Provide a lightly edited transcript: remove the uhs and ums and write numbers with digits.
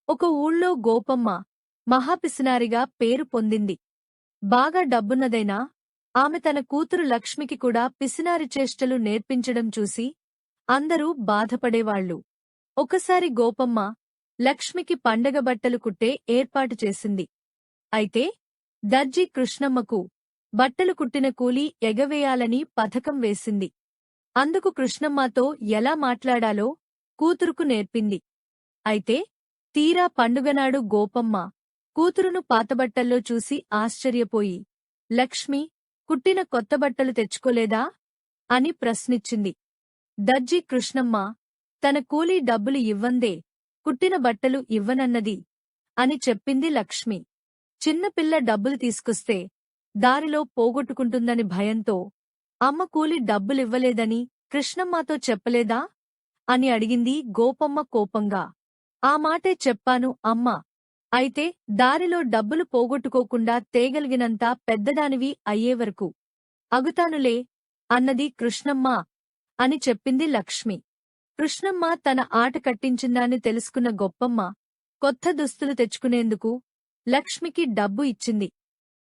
ఒక ఊళ్ళో గోపమ్మ మహాపిసినారిగా పేరు పొందింది. బాగా డబ్బున్నదైనా ఆమె తన కూతురు లక్ష్మికి కూడా పిసినారి చేష్టలు నేర్పించడం చూసి అందరూ బాధపడేవాళ్లు. ఒకసారి గోపమ్మ లక్ష్మికి పండగ బట్టలు కుట్టే ఏర్పాటు చేసింది. అయితే దర్జీ కృష్ణమ్మకు బట్టలు కుట్టిన కూలీ ఎగవేయాలని పథకం వేసింది. అందుకు కృష్ణమ్మతో ఎలా మాట్లాడాలో కూతురుకు నేర్పింది. అయితే తీరా పండుగనాడు గోపమ్మ కూతురును పాతబట్టల్లో చూసి ఆశ్చర్యపోయి, లక్ష్మి, కుట్టిన కొత్త బట్టలు తెచ్చుకోలేదా అని ప్రశ్నించింది. దర్జీ కృష్ణమ్మ, తన కూలీ డబ్బులు ఇవ్వందే కుట్టిన బట్టలు ఇవ్వనన్నది అని చెప్పింది. లక్ష్మి చిన్నపిల్ల డబ్బులు తీసుకొస్తే దారిలో పోగొట్టుకుంటుందని భయంతో అమ్మ కూలీ డబ్బులివ్వలేదని కృష్ణమ్మతో చెప్పలేదా అని అడిగింది గోపమ్మ కోపంగా. ఆ మాటే చెప్పాను అమ్మా. అయితే దారిలో డబ్బులు పోగొట్టుకోకుండా తేగలిగినంత పెద్దదానివి అయ్యేవరకు అగుతానులే అన్నది కృష్ణమ్మ అని చెప్పింది లక్ష్మి. కృష్ణమ్మ తన ఆట కట్టించిందాన్ని తెలుసుకున్న గొప్పమ్మ కొత్త దుస్తులు తెచ్చుకునేందుకు లక్ష్మికి డబ్బు ఇచ్చింది.